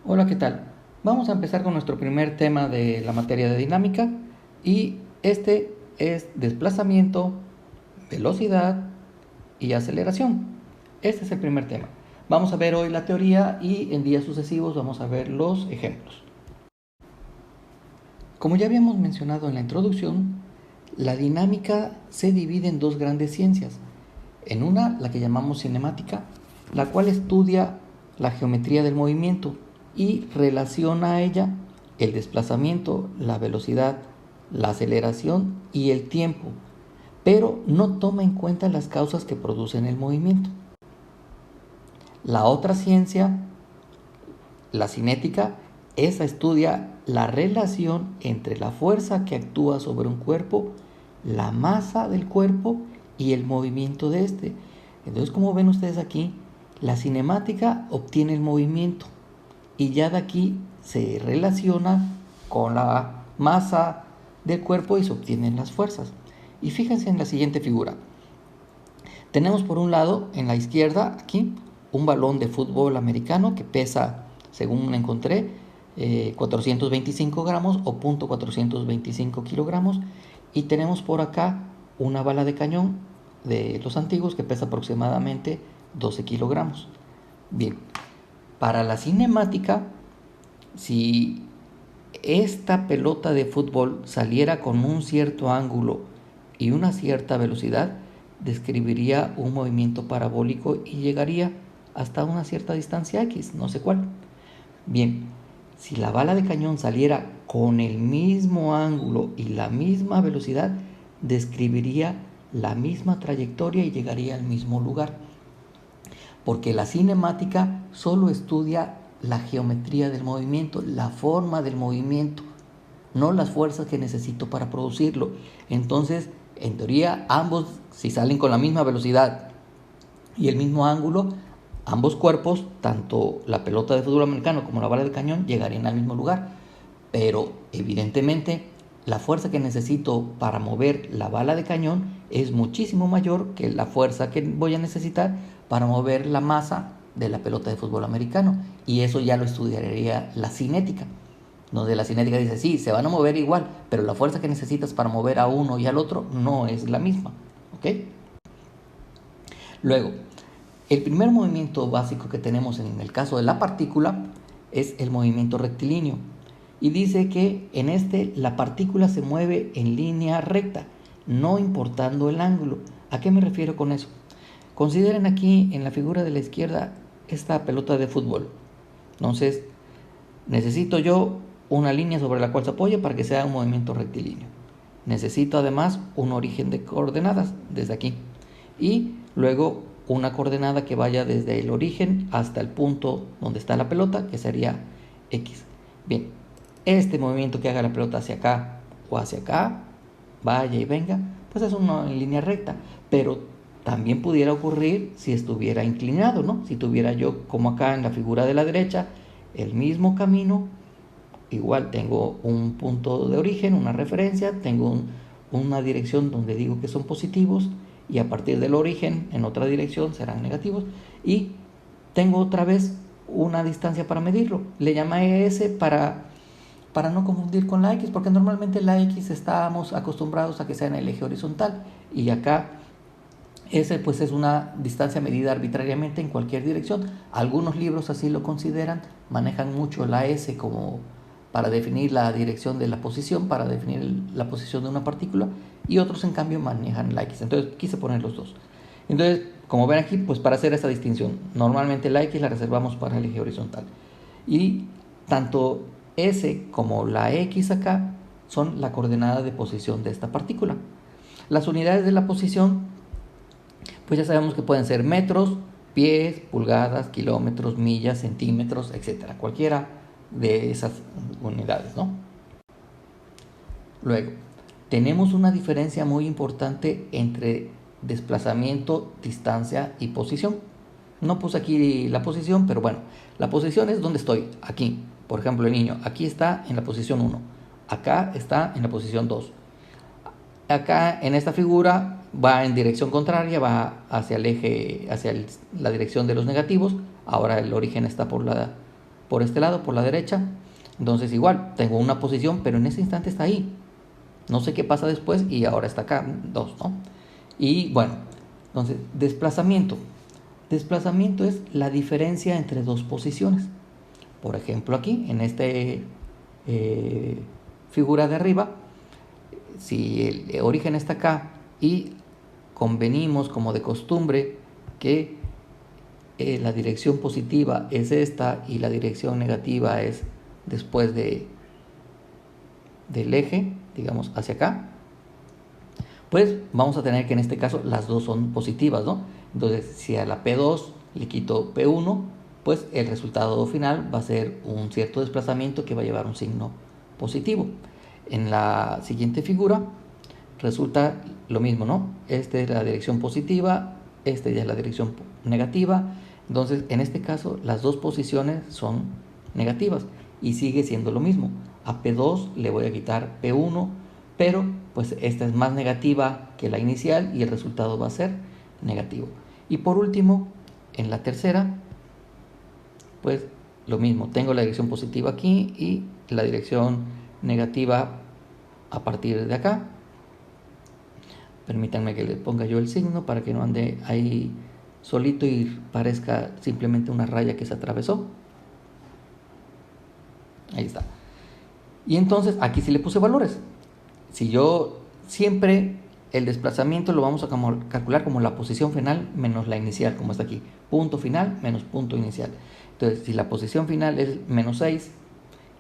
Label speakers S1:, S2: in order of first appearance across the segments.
S1: Hola, ¿qué tal? Vamos a empezar con nuestro primer tema de la materia de dinámica y este es desplazamiento, velocidad y aceleración. Este es el primer tema. Vamos a ver hoy la teoría y en días sucesivos vamos a ver los ejemplos. Como ya habíamos mencionado en la introducción, la dinámica se divide en dos grandes ciencias. En una, la que llamamos cinemática, la cual estudia la geometría del movimiento y relaciona a ella el desplazamiento, la velocidad, la aceleración y el tiempo, pero no toma en cuenta las causas que producen el movimiento. La otra ciencia, la cinética, esa estudia la relación entre la fuerza que actúa sobre un cuerpo, la masa del cuerpo y el movimiento de este. Entonces, como ven ustedes aquí, la cinemática obtiene el movimiento y ya de aquí se relaciona con la masa del cuerpo y se obtienen las fuerzas. Y fíjense en la siguiente figura. Tenemos por un lado, en la izquierda, aquí, un balón de fútbol americano que pesa, según encontré, 425 gramos o 0.425 kilogramos. Y tenemos por acá una bala de cañón de los antiguos que pesa aproximadamente 12 kilogramos. Bien, para la cinemática, si esta pelota de fútbol saliera con un cierto ángulo y una cierta velocidad, describiría un movimiento parabólico y llegaría hasta una cierta distancia X, no sé cuál. Bien, si la bala de cañón saliera con el mismo ángulo y la misma velocidad, describiría la misma trayectoria y llegaría al mismo lugar. Porque la cinemática solo estudia la geometría del movimiento, la forma del movimiento, no las fuerzas que necesito para producirlo. Entonces, en teoría, ambos, si salen con la misma velocidad y el mismo ángulo, ambos cuerpos, tanto la pelota de fútbol americano como la bala de cañón, llegarían al mismo lugar. Pero, evidentemente, la fuerza que necesito para mover la bala de cañón es muchísimo mayor que la fuerza que voy a necesitar para mover la masa de la pelota de fútbol americano. Y eso ya lo estudiaría la cinética, donde la cinética dice, sí, se van a mover igual, pero la fuerza que necesitas para mover a uno y al otro no es la misma. ¿Ok? Luego, el primer movimiento básico que tenemos en el caso de la partícula es el movimiento rectilíneo. Y dice que en este la partícula se mueve en línea recta, no importando el ángulo. ¿A qué me refiero con eso? Consideren aquí en la figura de la izquierda esta pelota de fútbol. Entonces, necesito yo una línea sobre la cual se apoya para que sea un movimiento rectilíneo. Necesito además un origen de coordenadas desde aquí. Y luego una coordenada que vaya desde el origen hasta el punto donde está la pelota, que sería X. Bien, este movimiento que haga la pelota hacia acá o hacia acá, vaya y venga, pues es una línea recta. Pero también pudiera ocurrir si estuviera inclinado, ¿no? Si tuviera yo, como acá en la figura de la derecha, el mismo camino, igual tengo un punto de origen, una referencia, tengo una dirección donde digo que son positivos y a partir del origen en otra dirección serán negativos y tengo otra vez una distancia para medirlo. Le llamaré S para no confundir con la X, porque normalmente la X estamos acostumbrados a que sea en el eje horizontal y acá S pues es una distancia medida arbitrariamente en cualquier dirección. Algunos libros así lo consideran, manejan mucho la S como para definir la dirección de la posición, para definir la posición de una partícula, y otros en cambio manejan la X. Entonces quise poner los dos. Entonces, como ven aquí, pues para hacer esta distinción, normalmente la X la reservamos para el eje horizontal. Y tanto S como la X acá son la coordenada de posición de esta partícula. Las unidades de la posición pues ya sabemos que pueden ser metros, pies, pulgadas, kilómetros, millas, centímetros, etcétera. Cualquiera de esas unidades, ¿no? Luego, tenemos una diferencia muy importante entre desplazamiento, distancia y posición. No puse aquí la posición, pero bueno, la posición es donde estoy, aquí. Por ejemplo, el niño, aquí está en la posición 1, acá está en la posición 2. Acá en esta figura va en dirección contraria, va hacia el eje, hacia la dirección de los negativos. Ahora el origen está por por este lado, por la derecha. Entonces igual, tengo una posición, pero en ese instante está ahí. No sé qué pasa después y ahora está acá, 2, ¿no? Y bueno, entonces, desplazamiento. Desplazamiento es la diferencia entre dos posiciones. Por ejemplo, aquí, en esta figura de arriba, si el origen está acá y convenimos como de costumbre que la dirección positiva es esta y la dirección negativa es después del eje, digamos, hacia acá, pues vamos a tener que en este caso las dos son positivas, ¿no? Entonces, si a la P2 le quito P1, pues el resultado final va a ser un cierto desplazamiento que va a llevar un signo positivo. En la siguiente figura resulta lo mismo, ¿no? Esta es la dirección positiva, esta ya es la dirección negativa. Entonces, en este caso, las dos posiciones son negativas y sigue siendo lo mismo. A P2 le voy a quitar P1, pero pues esta es más negativa que la inicial y el resultado va a ser negativo. Y por último, en la tercera, pues lo mismo, tengo la dirección positiva aquí y la dirección negativa a partir de acá. Permítanme que le ponga yo el signo para que no ande ahí solito y parezca simplemente una raya que se atravesó. Ahí está. Y entonces aquí sí le puse valores. Si yo siempre el desplazamiento lo vamos a calcular como la posición final menos la inicial, como está aquí. Punto final menos punto inicial. Entonces, si la posición final es menos 6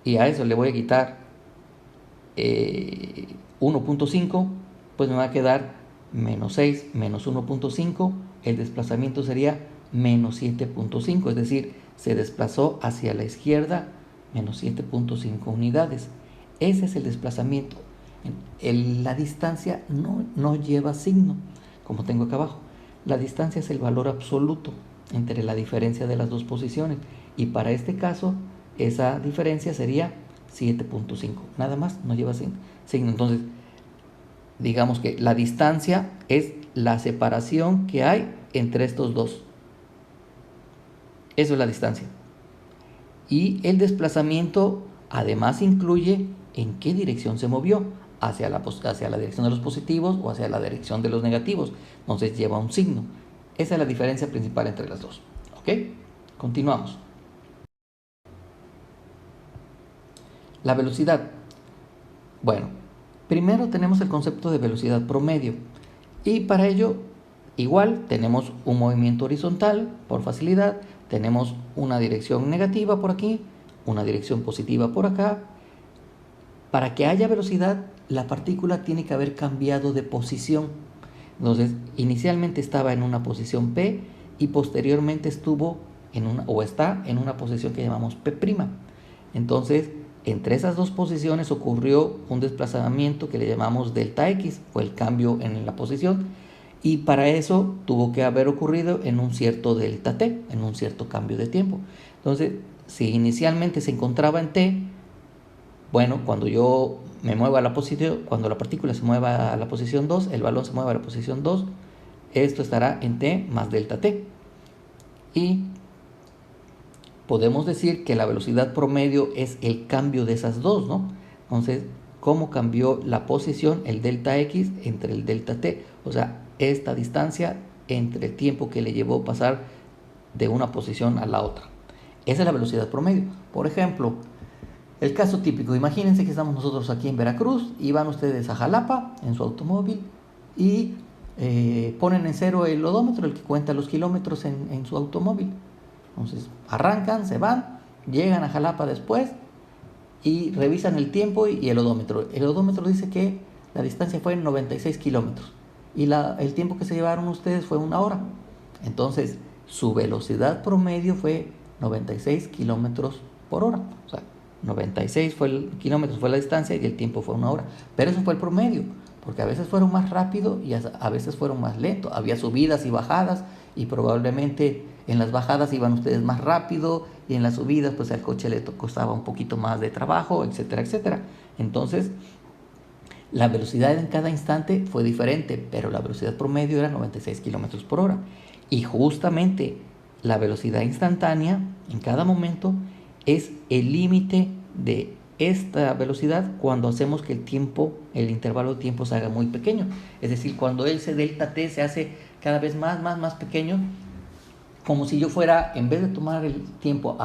S1: y a eso le voy a quitar 1.5, pues me va a quedar menos 6 menos 1.5. El desplazamiento sería menos 7.5, es decir, se desplazó hacia la izquierda menos 7.5 unidades. Ese es el desplazamiento. La distancia no lleva signo, como tengo acá abajo. La distancia es el valor absoluto entre la diferencia de las dos posiciones. Y para este caso, esa diferencia sería 7.5. Nada más, no lleva signo. Entonces, digamos que la distancia es la separación que hay entre estos dos. Eso es la distancia. Y el desplazamiento además incluye en qué dirección se movió, hacia la dirección de los positivos o hacia la dirección de los negativos. Entonces lleva un signo. Esa es la diferencia principal entre las dos. ¿Ok? Continuamos. La velocidad. Bueno, primero tenemos el concepto de velocidad promedio. Y para ello, igual tenemos un movimiento horizontal por facilidad. Tenemos una dirección negativa por aquí, una dirección positiva por acá. Para que haya velocidad, la partícula tiene que haber cambiado de posición. Entonces, inicialmente estaba en una posición P y posteriormente estuvo está en una posición que llamamos P'. Entonces, entre esas dos posiciones ocurrió un desplazamiento que le llamamos delta X, fue el cambio en la posición, y para eso tuvo que haber ocurrido en un cierto delta T, en un cierto cambio de tiempo. Entonces, si inicialmente se encontraba en T, bueno, cuando yo me mueva a la posición, cuando la partícula se mueva a la posición 2, el balón se mueva a la posición 2, esto estará en T más delta T. Y podemos decir que la velocidad promedio es el cambio de esas dos, ¿no? Entonces, ¿cómo cambió la posición, el delta X, entre el delta T? O sea, esta distancia entre el tiempo que le llevó pasar de una posición a la otra. Esa es la velocidad promedio. Por ejemplo, el caso típico, imagínense que estamos nosotros aquí en Veracruz y van ustedes a Jalapa en su automóvil y ponen en cero el odómetro, el que cuenta los kilómetros en su automóvil. Entonces arrancan, se van, llegan a Jalapa después y revisan el tiempo y el odómetro. El odómetro dice que la distancia fue 96 kilómetros y el tiempo que se llevaron ustedes fue 1 hora. Entonces su velocidad promedio fue 96 kilómetros por hora. O sea, 96 kilómetros fue la distancia y el tiempo fue 1 hora. Pero eso fue el promedio, porque a veces fueron más rápido y a veces fueron más lento. Había subidas y bajadas y probablemente en las bajadas iban ustedes más rápido y en las subidas pues al coche le costaba un poquito más de trabajo, etcétera, etcétera. Entonces, la velocidad en cada instante fue diferente, pero la velocidad promedio era 96 kilómetros por hora. Y justamente la velocidad instantánea en cada momento es el límite de esta velocidad cuando hacemos que el intervalo de tiempo se haga muy pequeño. Es decir, cuando ese delta t se hace cada vez más pequeño, como si yo fuera, en vez de tomar el tiempo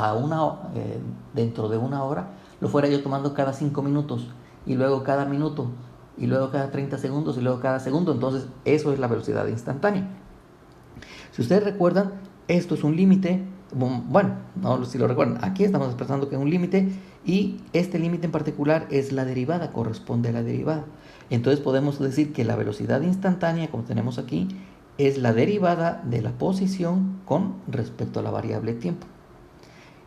S1: dentro de una hora, lo fuera yo tomando cada 5 minutos, y luego cada minuto, y luego cada 30 segundos, y luego cada segundo. Entonces, eso es la velocidad instantánea. Si ustedes recuerdan, esto es un límite. Bueno, no si lo recuerdan, aquí estamos expresando que es un límite, y este límite en particular es la derivada, corresponde a la derivada. Entonces podemos decir que la velocidad instantánea, como tenemos aquí, es la derivada de la posición con respecto a la variable tiempo.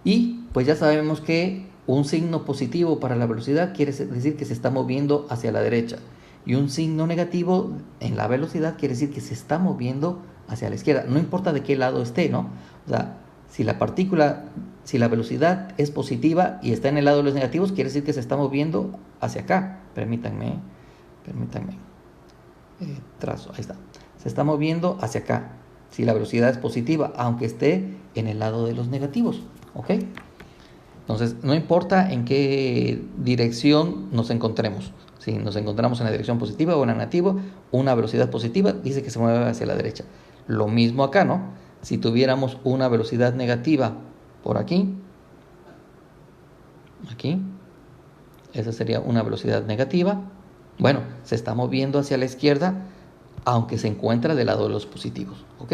S1: Y pues ya sabemos que un signo positivo para la velocidad quiere decir que se está moviendo hacia la derecha, y un signo negativo en la velocidad quiere decir que se está moviendo hacia la izquierda, no importa de qué lado esté, ¿no? O sea, si la velocidad es positiva y está en el lado de los negativos, quiere decir que se está moviendo hacia acá. Permítanme. Trazo, ahí está. Se está moviendo hacia acá. Si la velocidad es positiva, aunque esté en el lado de los negativos, ¿ok? Entonces, no importa en qué dirección nos encontremos. Si nos encontramos en la dirección positiva o en la negativa, una velocidad positiva dice que se mueve hacia la derecha. Lo mismo acá, ¿no? Si tuviéramos una velocidad negativa por aquí, esa sería una velocidad negativa. Bueno, se está moviendo hacia la izquierda, aunque se encuentra del lado de los positivos, ¿ok?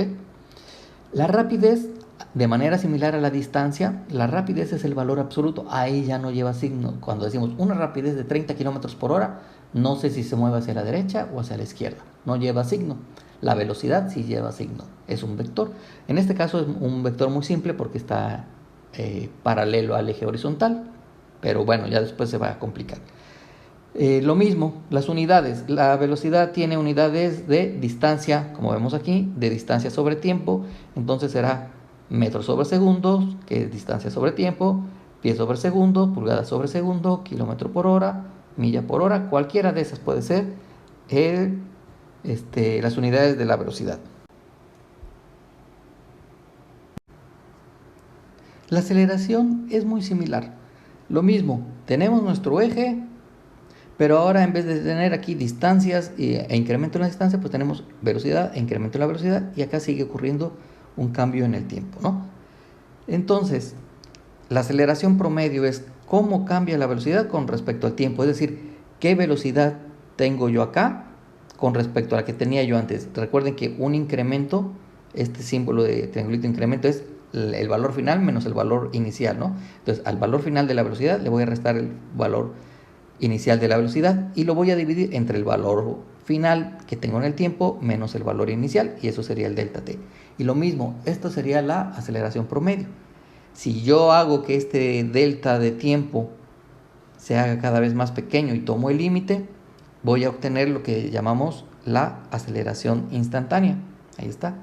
S1: La rapidez, de manera similar a la distancia, la rapidez es el valor absoluto. Ahí ya no lleva signo. Cuando decimos una rapidez de 30 km por hora, no sé si se mueve hacia la derecha o hacia la izquierda. No lleva signo. La velocidad sí lleva signo. Es un vector. En este caso es un vector muy simple porque está paralelo al eje horizontal. Pero bueno, ya después se va a complicar. Lo mismo, las unidades. La velocidad tiene unidades de distancia, como vemos aquí, de distancia sobre tiempo. Entonces será metros sobre segundos, que es distancia sobre tiempo, pie sobre segundo, pulgada sobre segundo, kilómetro por hora, milla por hora. Cualquiera de esas puede ser las unidades de la velocidad. La aceleración es muy similar. Lo mismo, tenemos nuestro eje, pero ahora en vez de tener aquí distancias e incremento en la distancia, pues tenemos velocidad e incremento en la velocidad, y acá sigue ocurriendo un cambio en el tiempo, ¿no? Entonces, la aceleración promedio es cómo cambia la velocidad con respecto al tiempo, es decir, qué velocidad tengo yo acá con respecto a la que tenía yo antes. Recuerden que un incremento, este símbolo de triangulito incremento, es el valor final menos el valor inicial, ¿no? Entonces, al valor final de la velocidad le voy a restar el valor inicial de la velocidad y lo voy a dividir entre el valor final que tengo en el tiempo menos el valor inicial, y eso sería el delta t. Y lo mismo, esto sería la aceleración promedio. Si yo hago que este delta de tiempo se haga cada vez más pequeño y tomo el límite, voy a obtener lo que llamamos la aceleración instantánea. Ahí está.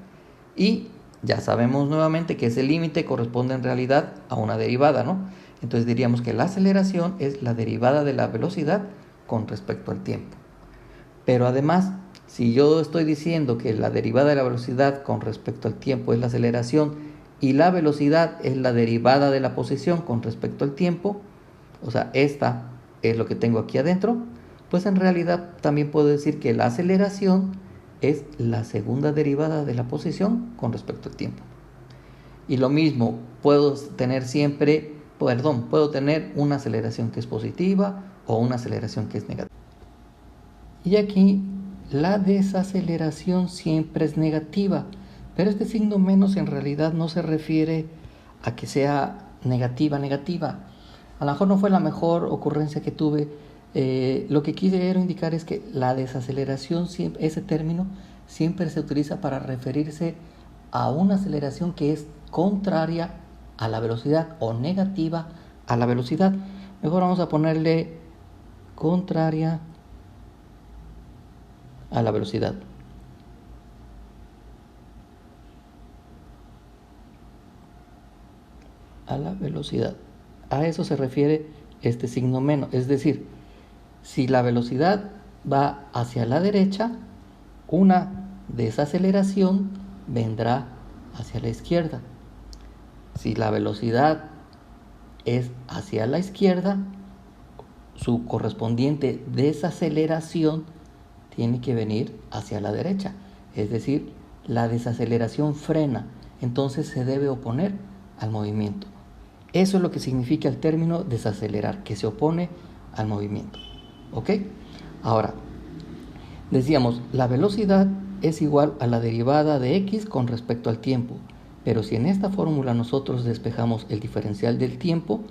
S1: Y ya sabemos nuevamente que ese límite corresponde en realidad a una derivada, ¿no? Entonces diríamos que la aceleración es la derivada de la velocidad con respecto al tiempo. Pero además, si yo estoy diciendo que la derivada de la velocidad con respecto al tiempo es la aceleración, y la velocidad es la derivada de la posición con respecto al tiempo, o sea, esta es lo que tengo aquí adentro, pues en realidad también puedo decir que la aceleración es la segunda derivada de la posición con respecto al tiempo. Y lo mismo, puedo tener una aceleración que es positiva o una aceleración que es negativa. Y aquí la desaceleración siempre es negativa, pero este signo menos en realidad no se refiere a que sea negativa. A lo mejor no fue la mejor ocurrencia que tuve. Lo que quiero indicar es que la desaceleración, ese término, siempre se utiliza para referirse a una aceleración que es contraria a la velocidad o negativa a la velocidad. Mejor vamos a ponerle contraria a la velocidad. A la velocidad. A eso se refiere este signo menos. Es decir, si la velocidad va hacia la derecha, una desaceleración vendrá hacia la izquierda. Si la velocidad es hacia la izquierda, su correspondiente desaceleración tiene que venir hacia la derecha. Es decir, la desaceleración frena, entonces se debe oponer al movimiento. Eso es lo que significa el término desacelerar, que se opone al movimiento. ¿Ok? Ahora, decíamos, la velocidad es igual a la derivada de x con respecto al tiempo. Pero si en esta fórmula nosotros despejamos el diferencial del tiempo,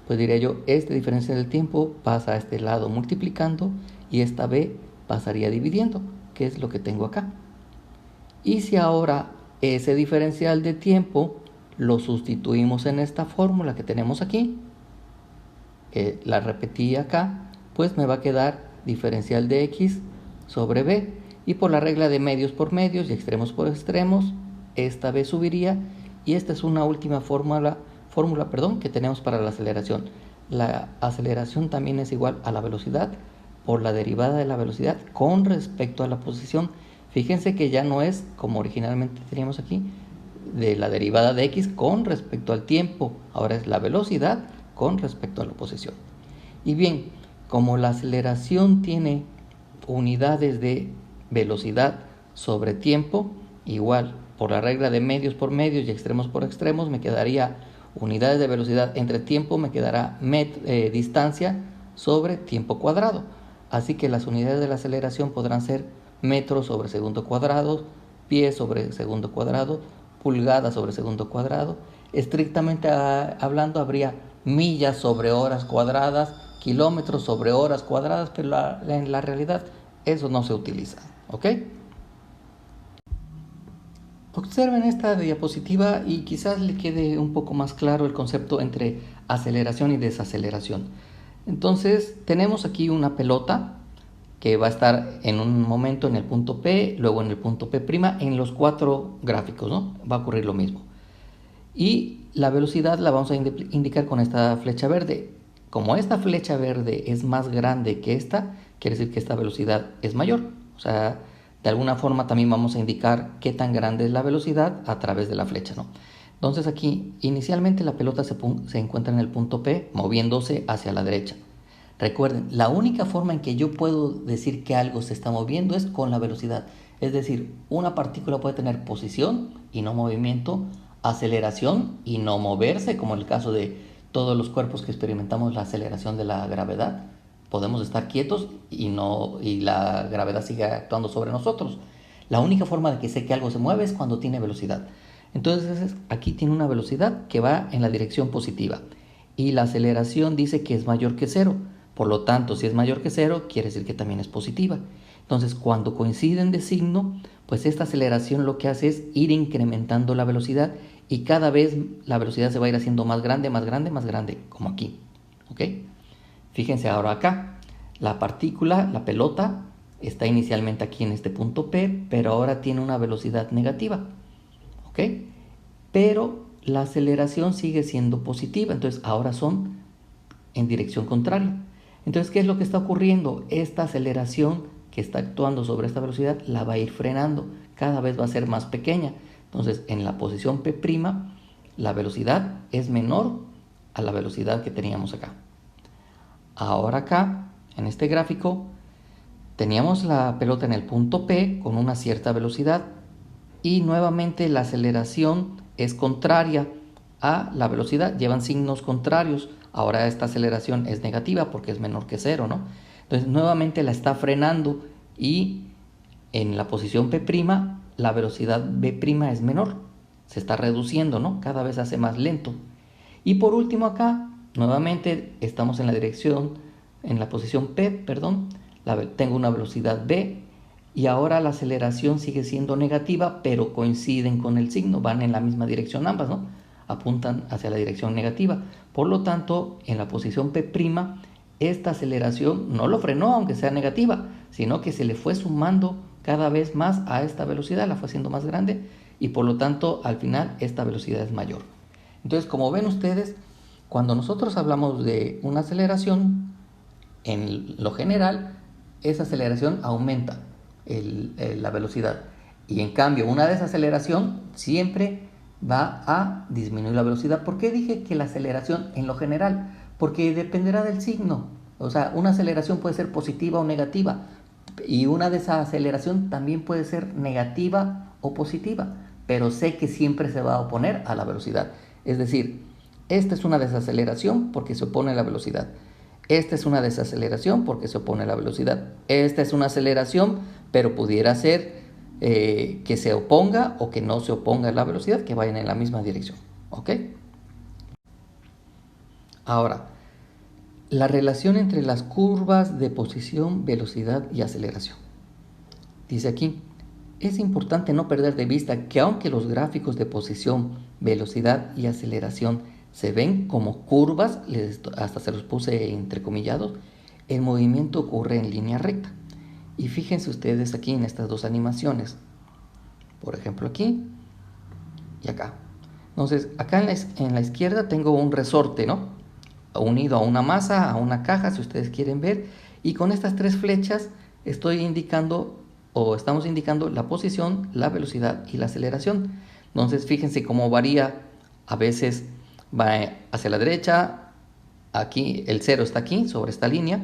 S1: pues diré yo, este diferencial del tiempo pasa a este lado multiplicando y esta b pasaría dividiendo, que es lo que tengo acá. Y si ahora ese diferencial de tiempo lo sustituimos en esta fórmula que tenemos aquí, la repetí acá, pues me va a quedar diferencial de x sobre b, y por la regla de medios por medios y extremos por extremos, esta b subiría, y esta es una última fórmula que tenemos para la aceleración. La aceleración también es igual a la velocidad por la derivada de la velocidad con respecto a la posición. Fíjense que ya no es como originalmente teníamos aquí, de la derivada de x con respecto al tiempo, ahora es la velocidad con respecto a la posición. Y bien, como la aceleración tiene unidades de velocidad sobre tiempo, igual por la regla de medios por medios y extremos por extremos, me quedaría unidades de velocidad entre tiempo, me quedará distancia sobre tiempo cuadrado. Así que las unidades de la aceleración podrán ser metros sobre segundo cuadrado, pies sobre segundo cuadrado, pulgadas sobre segundo cuadrado. Estrictamente hablando, habría millas sobre horas cuadradas, kilómetros sobre horas cuadradas, pero en la realidad eso no se utiliza. ¿Ok? Observen esta diapositiva y quizás le quede un poco más claro el concepto entre aceleración y desaceleración. Entonces, tenemos aquí una pelota que va a estar en un momento en el punto P, luego en el punto P', en los 4 gráficos, ¿no? Va a ocurrir lo mismo. Y la velocidad la vamos a indicar con esta flecha verde. Como esta flecha verde es más grande que esta, quiere decir que esta velocidad es mayor. O sea, de alguna forma también vamos a indicar qué tan grande es la velocidad a través de la flecha, ¿no? Entonces aquí, inicialmente la pelota se encuentra en el punto P, moviéndose hacia la derecha. Recuerden, la única forma en que yo puedo decir que algo se está moviendo es con la velocidad. Es decir, una partícula puede tener posición y no movimiento, aceleración y no moverse, como en el caso de todos los cuerpos que experimentamos la aceleración de la gravedad. Podemos estar quietos y la gravedad sigue actuando sobre nosotros. La única forma de que sé que algo se mueve es cuando tiene velocidad. Entonces aquí tiene una velocidad que va en la dirección positiva y la aceleración dice que es mayor que cero. Por lo tanto, si es mayor que cero, quiere decir que también es positiva. Entonces, cuando coinciden de signo, pues esta aceleración lo que hace es ir incrementando la velocidad y cada vez la velocidad se va a ir haciendo más grande, más grande, más grande, como aquí. ¿Ok? Fíjense ahora acá, la partícula, la pelota, está inicialmente aquí en este punto P, pero ahora tiene una velocidad negativa. ¿Ok? Pero la aceleración sigue siendo positiva, entonces ahora son en dirección contraria. Entonces, ¿qué es lo que está ocurriendo? Esta aceleración que está actuando sobre esta velocidad la va a ir frenando, cada vez va a ser más pequeña. Entonces, en la posición P', la velocidad es menor a la velocidad que teníamos acá. Ahora acá, en este gráfico, teníamos la pelota en el punto P con una cierta velocidad y nuevamente la aceleración es contraria a la velocidad, llevan signos contrarios. Ahora esta aceleración es negativa porque es menor que cero, ¿no? Entonces nuevamente la está frenando y en la posición P', la velocidad B' es menor, se está reduciendo, ¿no? Cada vez se hace más lento. Y por último acá, nuevamente estamos en la posición P, tengo una velocidad B y ahora la aceleración sigue siendo negativa, pero coinciden con el signo, van en la misma dirección ambas, ¿no? Apuntan hacia la dirección negativa. Por lo tanto, en la posición P', esta aceleración no lo frenó aunque sea negativa, sino que se le fue sumando cada vez más a esta velocidad, la fue haciendo más grande y por lo tanto al final esta velocidad es mayor. Entonces, como ven ustedes, cuando nosotros hablamos de una aceleración, en lo general, esa aceleración aumenta la velocidad. Y en cambio, una desaceleración siempre va a disminuir la velocidad. ¿Por qué dije que la aceleración en lo general? Porque dependerá del signo. O sea, una aceleración puede ser positiva o negativa. Y una desaceleración también puede ser negativa o positiva. Pero sé que siempre se va a oponer a la velocidad. Es decir, esta es una desaceleración porque se opone a la velocidad. Esta es una desaceleración porque se opone a la velocidad. Esta es una aceleración, pero pudiera ser que se oponga o que no se oponga a la velocidad, que vayan en la misma dirección. ¿Ok? Ahora, la relación entre las curvas de posición, velocidad y aceleración. Dice aquí, es importante no perder de vista que aunque los gráficos de posición, velocidad y aceleración se ven como curvas, hasta se los puse entrecomillados, el movimiento ocurre en línea recta. Y fíjense ustedes aquí en estas dos animaciones, por ejemplo aquí y acá. Entonces, acá en la izquierda tengo un resorte, ¿no? Unido a una masa, a una caja, si ustedes quieren ver, y con estas tres flechas estoy indicando o estamos indicando la posición, la velocidad y la aceleración. Entonces, fíjense cómo varía. A veces va hacia la derecha, aquí el cero está aquí, sobre esta línea,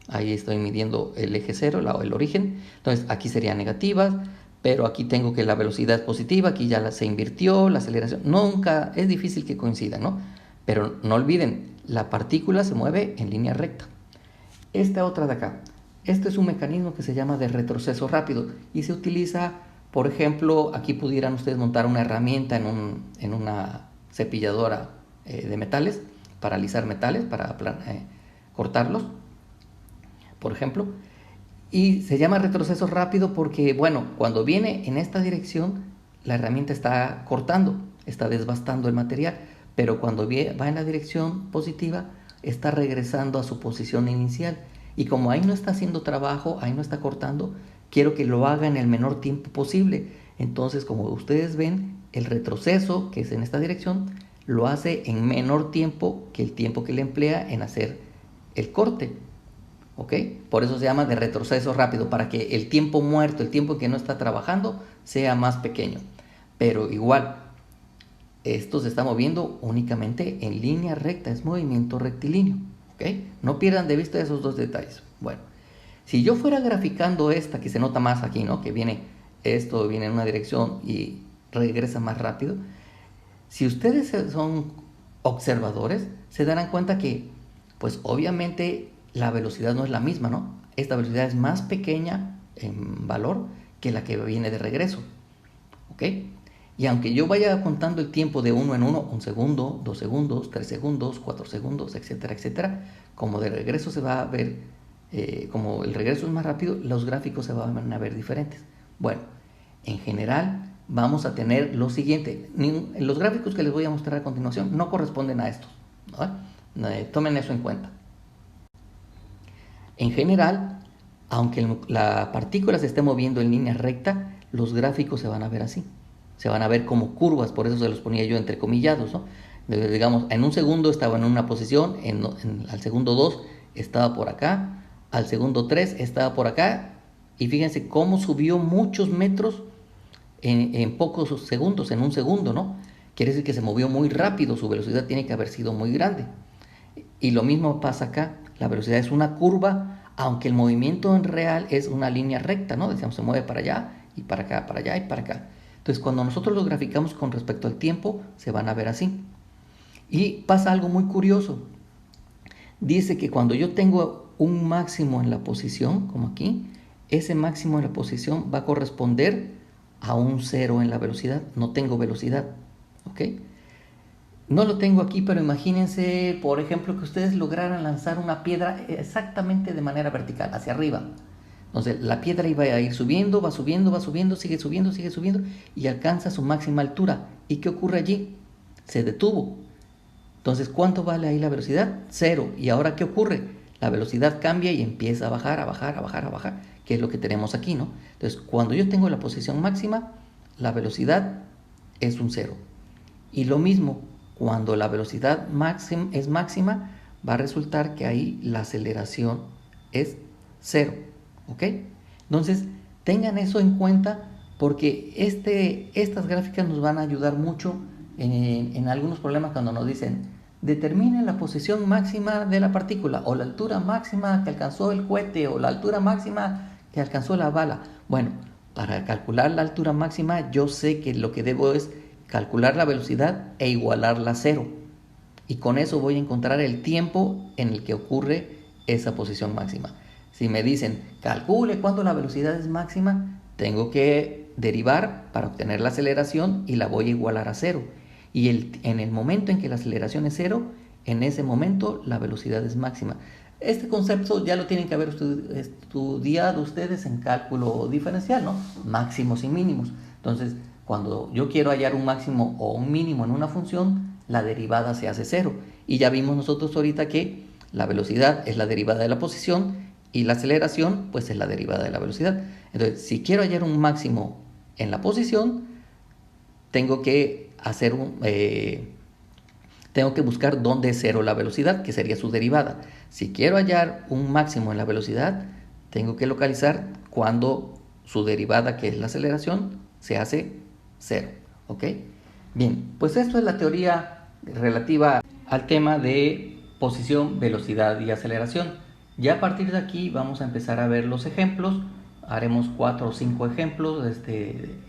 S1: ahí estoy midiendo el eje cero, el origen, entonces aquí serían negativas, pero aquí tengo que la velocidad es positiva, aquí ya se invirtió, la aceleración, nunca, es difícil que coincidan, ¿no? Pero no olviden, la partícula se mueve en línea recta. Esta otra de acá, este es un mecanismo que se llama de retroceso rápido y se utiliza, por ejemplo, aquí pudieran ustedes montar una herramienta en una cepilladora de metales, para alisar metales, para cortarlos, por ejemplo. Y se llama retroceso rápido porque, bueno, cuando viene en esta dirección, la herramienta está cortando, está desbastando el material, pero cuando va en la dirección positiva, está regresando a su posición inicial. Y como ahí no está haciendo trabajo, ahí no está cortando, quiero que lo haga en el menor tiempo posible. Entonces, como ustedes ven, el retroceso, que es en esta dirección, lo hace en menor tiempo que el tiempo que le emplea en hacer el corte. ¿Ok? Por eso se llama de retroceso rápido, para que el tiempo muerto, el tiempo en que no está trabajando, sea más pequeño. Pero igual, esto se está moviendo únicamente en línea recta, es movimiento rectilíneo. ¿Ok? No pierdan de vista esos dos detalles. Bueno, si yo fuera graficando esta, que se nota más aquí, ¿no? Que esto viene en una dirección y regresa más rápido. Si ustedes son observadores, se darán cuenta que, pues obviamente, la velocidad no es la misma, ¿no? Esta velocidad es más pequeña en valor que la que viene de regreso, ¿ok? Y aunque yo vaya contando el tiempo de uno en uno, 1 segundo, 2 segundos, 3 segundos, 4 segundos, etcétera, etcétera, como de regreso se va a ver, como el regreso es más rápido, los gráficos se van a ver diferentes. Bueno, en general vamos a tener lo siguiente. Los gráficos que les voy a mostrar a continuación no corresponden a estos, ¿no? Tomen eso en cuenta. En general, aunque la partícula se esté moviendo en línea recta, los gráficos se van a ver así. Se van a ver como curvas, por eso se los ponía yo entrecomillados, ¿no? Digamos, en un segundo estaba en una posición, al segundo 2 estaba por acá, al segundo 3 estaba por acá, y fíjense cómo subió muchos metros en pocos segundos, en un segundo, ¿no? Quiere decir que se movió muy rápido, su velocidad tiene que haber sido muy grande. Y lo mismo pasa acá, la velocidad es una curva, aunque el movimiento en real es una línea recta, ¿no? Decíamos, se mueve para allá y para acá, para allá y para acá. Entonces, cuando nosotros lo graficamos con respecto al tiempo, se van a ver así. Y pasa algo muy curioso. Dice que cuando yo tengo un máximo en la posición, como aquí, ese máximo en la posición va a corresponder a un 0 en la velocidad. No tengo velocidad, ¿ok? No lo tengo aquí, pero imagínense, por ejemplo, que ustedes lograran lanzar una piedra exactamente de manera vertical, hacia arriba. Entonces, la piedra iba a ir subiendo, va subiendo, va subiendo, sigue subiendo, y alcanza su máxima altura. ¿Y qué ocurre allí? Se detuvo. Entonces, ¿cuánto vale ahí la velocidad? 0. ¿Y ahora qué ocurre? La velocidad cambia y empieza a bajar, a bajar, a bajar, a bajar, que es lo que tenemos aquí, ¿no? Entonces, cuando yo tengo la posición máxima, la velocidad es un 0. Y lo mismo, cuando la velocidad es máxima, va a resultar que ahí la aceleración es 0, ¿ok? Entonces, tengan eso en cuenta porque estas gráficas nos van a ayudar mucho en algunos problemas cuando nos dicen determine la posición máxima de la partícula o la altura máxima que alcanzó el cohete o la altura máxima que alcanzó la bala. Bueno, para calcular la altura máxima yo sé que lo que debo es calcular la velocidad e igualarla a cero. Y con eso voy a encontrar el tiempo en el que ocurre esa posición máxima. Si me dicen calcule cuándo la velocidad es máxima, tengo que derivar para obtener la aceleración y la voy a igualar a cero. Y en el momento en que la aceleración es cero, en ese momento la velocidad es máxima. Este concepto ya lo tienen que haber estudiado ustedes en cálculo diferencial, ¿no? Máximos y mínimos. Entonces, cuando yo quiero hallar un máximo o un mínimo en una función, la derivada se hace cero. Y ya vimos nosotros ahorita que la velocidad es la derivada de la posición y la aceleración pues es la derivada de la velocidad. Entonces, si quiero hallar un máximo en la posición, tengo que tengo que buscar dónde es cero la velocidad, que sería su derivada. Si quiero hallar un máximo en la velocidad, tengo que localizar cuando su derivada, que es la aceleración, se hace cero. ¿Ok? Bien, pues esto es la teoría relativa al tema de posición, velocidad y aceleración. Ya a partir de aquí vamos a empezar a ver los ejemplos. Haremos 4 o 5 ejemplos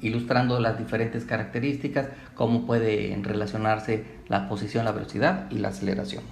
S1: ilustrando las diferentes características, cómo pueden relacionarse la posición, la velocidad y la aceleración.